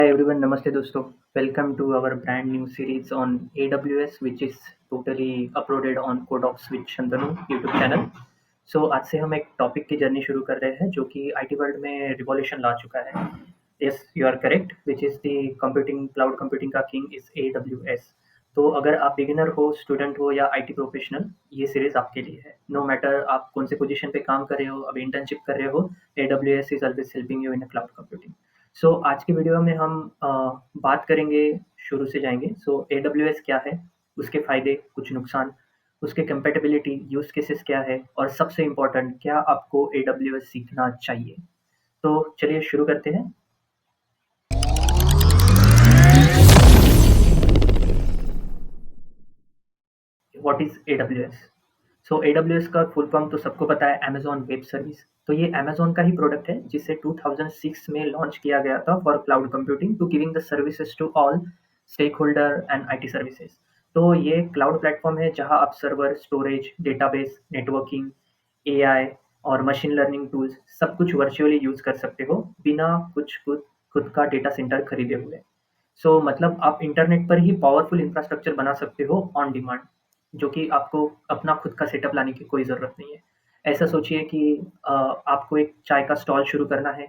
Hi everyone, Namaste दोस्तों. Welcome to our brand new series on AWS, which is totally uploaded on Codocs with Shantanu YouTube channel. So आज से हम एक topic की journey शुरू कर रहे हैं जो कि आईटी वर्ल्ड में रिवॉल्यूशन ला चुका है. Yes, you are correct. Which is the computing cloud computing का king is AWS. तो अगर आप बिगिनर हो, स्टूडेंट हो या आईटी प्रोफेशनल, ये सीरीज आपके लिए है. नो मैटर आप कौन से पोजीशन पे काम कर रहे हो, अभी इंटर्नशिप कर रहे हो, AWS is always helping you in cloud computing. So आज की वीडियो में हम बात करेंगे, शुरू से जाएंगे. सो AWS क्या है, उसके फायदे, कुछ नुकसान, उसके कंपेटेबिलिटी, यूज केसेस क्या है, और सबसे इम्पोर्टेंट क्या आपको AWS सीखना चाहिए. तो चलिए शुरू करते हैं. What is AWS? So AWS का फुल फॉर्म तो सबको पता है, अमेजॉन वेब सर्विस. तो ये अमेजॉन का ही प्रोडक्ट है जिसे 2006 में लॉन्च किया गया था for cloud computing to giving the services to all stakeholder and IT services. तो ये क्लाउड प्लेटफॉर्म है जहां आप server, storage, database, networking, AI और मशीन लर्निंग टूल्स सब कुछ वर्चुअली यूज कर सकते हो बिना कुछ खुद खुद का डेटा सेंटर खरीदे हुए. मतलब आप इंटरनेट पर ही पावरफुल इंफ्रास्ट्रक्चर बना सकते हो ऑन डिमांड, जो कि आपको अपना खुद का सेटअप लाने की कोई ज़रूरत नहीं है. ऐसा सोचिए कि आपको एक चाय का स्टॉल शुरू करना है,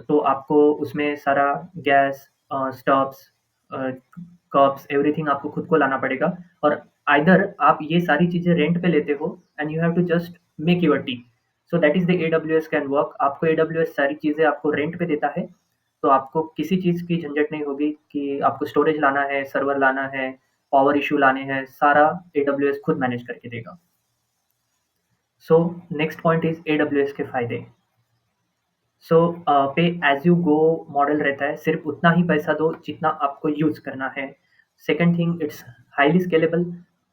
तो आपको उसमें सारा गैस, स्टव्स, कप्स, एवरीथिंग आपको खुद को लाना पड़ेगा. और आइदर आप ये सारी चीज़ें रेंट पे लेते हो and you have to just make your tea. So that is the AWS can work. आपको AWS सारी चीज़ें आपको रेंट पे देता है, तो आपको किसी चीज़ की झंझट नहीं होगी कि आपको स्टोरेज लाना है, सर्वर लाना है, पावर इश्यू लाने हैं, सारा AWS खुद मैनेज करके देगा. So next point is AWS के फायदे. सो पे एज यू गो मॉडल रहता है, सिर्फ उतना ही पैसा दो जितना आपको यूज करना है. Second thing, it's highly scalable.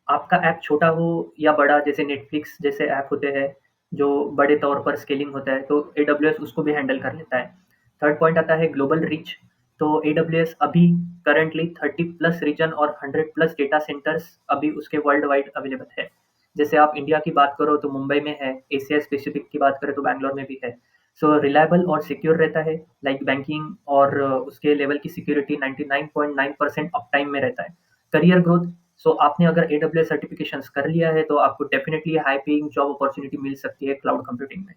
आपका ऐप छोटा हो या बड़ा, जैसे नेटफ्लिक्स जैसे ऐप होते हैं जो बड़े तौर पर स्केलिंग होता है, तो AWS उसको भी हैंडल कर लेता है. थर्ड पॉइंट आता है ग्लोबल रीच. तो AWS अभी करंटली 30+ रीजन और 100+ डेटा सेंटर्स अभी उसके वर्ल्ड वाइड अवेलेबल है. जैसे आप इंडिया की बात करो तो मुंबई में है, एशिया स्पेसिफिक की बात करें तो बैंगलोर में भी है. सो रिलायबल और सिक्योर रहता है, लाइक बैंकिंग और उसके लेवल की सिक्योरिटी 99.9% अप टाइम में रहता है. Career growth. सो आपने अगर AWS सर्टिफिकेशंस कर लिया है तो आपको definitely high paying job opportunity मिल सकती है क्लाउड कंप्यूटिंग में.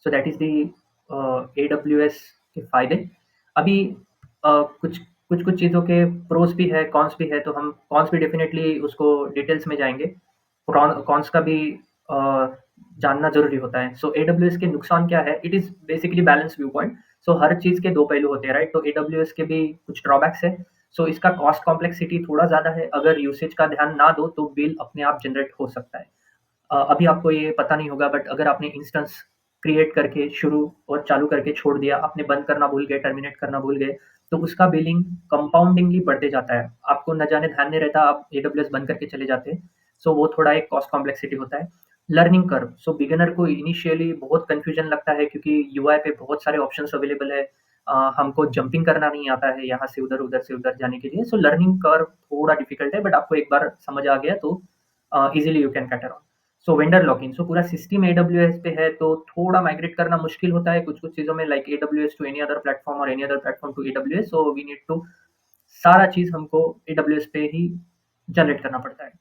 So that is the AWS के फायदे. अभी कुछ कुछ कुछ चीज़ों के प्रोस भी है, कॉन्स भी है, तो हम कॉन्स भी डेफिनेटली उसको डिटेल्स में जाएंगे. कॉन्स का भी जानना जरूरी होता है. सो AWS के नुकसान क्या है? It is basically balance viewpoint. So हर चीज के दो पहलू होते हैं, राइट? तो AWS के भी कुछ ड्रॉबैक्स है. सो इसका कॉस्ट कॉम्प्लेक्सिटी थोड़ा ज्यादा है. अगर यूसेज का ध्यान ना दो तो बिल अपने आप जनरेट हो सकता है. अभी आपको ये पता नहीं होगा, बट अगर आपने इंस्टेंस क्रिएट करके शुरू और चालू करके छोड़ दिया, आपने बंद करना भूल गए, टर्मिनेट करना भूल गए, तो उसका बिलिंग कंपाउंडिंगली बढ़ते जाता है. आपको न जाने ध्यान नहीं रहता, आप AWS बंद करके चले जाते हैं. सो वो थोड़ा एक कॉस्ट कॉम्प्लेक्सिटी होता है. Learning curve. सो बिगिनर को इनिशियली बहुत कंफ्यूजन लगता है क्योंकि यूआई पे बहुत सारे ऑप्शंस अवेलेबल है. हमको जंपिंग करना नहीं आता है यहाँ से उधर से उधर जाने के लिए. सो लर्निंग कर्व थोड़ा डिफिकल्ट है, बट आपको एक बार समझ आ गया तो easily you can cater on. So vendor lock in. So पूरा सिस्टम AWS पे है तो थोड़ा माइग्रेट करना मुश्किल होता है कुछ-कुछ चीज़ों में, like AWS to any other platform और any other platform to AWS. So we need to सारा चीज़ हमको AWS पे ही जनरेट करना पड़ता है.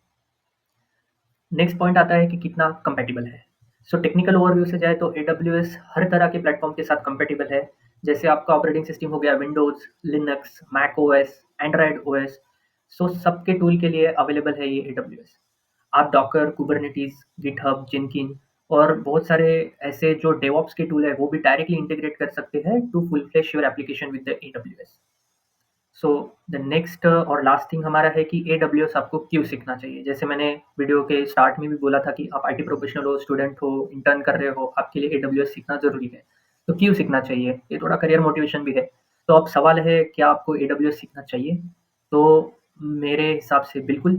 नेक्स्ट पॉइंट आता है कि कितना कंपैटिबल है. सो टेक्निकल ओवरव्यू से जाए तो AWS हर तरह के प्लेटफॉर्म के साथ कंपैटिबल है. जैसे आपका ऑपरेटिंग सिस्टम हो गया Windows, Linux, Mac OS, Android OS, so सबके टूल के लिए अवेलेबल है ये AWS. आप डॉकर, कुबरनेटिस, गिटहब, जेनकिन और बहुत सारे ऐसे जो डेवऑप्स के टूल है वो भी डायरेक्टली इंटीग्रेट कर सकते हैं to full flash your application with the AWS. So the next और लास्ट थिंग हमारा है कि AWS आपको क्यों सीखना चाहिए. जैसे मैंने वीडियो के स्टार्ट में भी बोला था कि आप आईटी प्रोफेशनल हो, स्टूडेंट हो, इंटर्न कर रहे हो, आपके लिए AWS सीखना ज़रूरी है. तो क्यों सीखना चाहिए? ये थोड़ा करियर मोटिवेशन भी है. तो अब सवाल है, क्या आपको AWS सीखना चाहिए? तो मेरे हिसाब से बिल्कुल.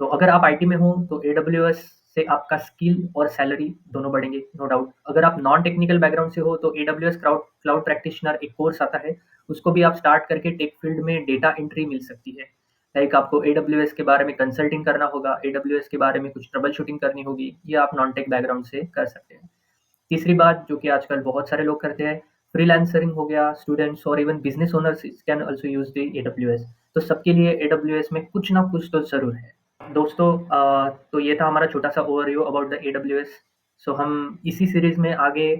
तो अगर आप आईटी में हो तो AWS से आपका स्किल और सैलरी दोनों बढ़ेंगे, नो डाउट. अगर आप नॉन टेक्निकल बैकग्राउंड से हो तो AWS क्लाउड क्लाउड प्रैक्टिशनर एक कोर्स आता है, उसको भी आप स्टार्ट करके टेक फील्ड में डेटा एंट्री मिल सकती है. लाइक आपको AWS के बारे में कंसल्टिंग करना होगा, AWS के बारे में कुछ ट्रबल शूटिंग करनी होगी, ये आप नॉन टेक बैकग्राउंड से कर सकते हैं. तीसरी बात जो कि आजकल बहुत सारे लोग करते हैं, फ्रीलांसरिंग हो गया, स्टूडेंट्स और even business owners can also use the AWS. तो सबके लिए एडब्ल्यूएस में कुछ ना कुछ तो ज़रूर है। दोस्तों तो ये था हमारा छोटा सा ओवरव्यू अबाउट द एडब्ल्यूएस। सो हम इसी सीरीज में आगे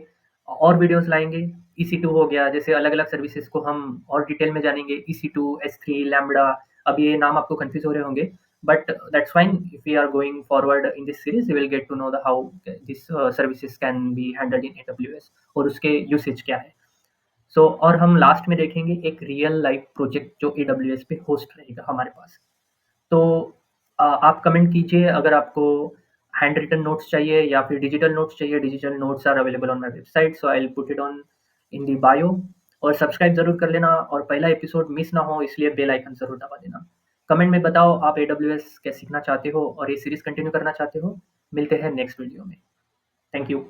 और वीडियोस लाएंगे। EC2 हो गया, जैसे अलग अलग सर्विसेज को हम और डिटेल में जानेंगे। EC2, S3, लैम्बडा, अब ये नाम आपको कंफ्यूज हो रहे होंगे, but that's fine. If we are going forward in this series we will get to know the how this services can be handled in AWS और उसके यूसेज क्या है। और हम लास्ट में देखेंगे एक रियल लाइफ प्रोजेक्ट जो एडब्ल्यूएस पे होस्ट रहेगा हमारे पास। तो आप कमेंट कीजिए अगर आपको हैंड रिटन नोट्स चाहिए या फिर डिजिटल नोट्स चाहिए। Digital notes are available on my website, so I will put it on in the bio. और सब्सक्राइब जरूर कर लेना और पहला एपिसोड मिस ना हो इसलिए बेल आइकन जरूर दबा देना। कमेंट में बताओ आप एडब्ल्यूएस क्या सीखना चाहते हो और ये सीरीज कंटिन्यू करना चाहते हो। मिलते हैं नेक्स्ट वीडियो में। Thank you.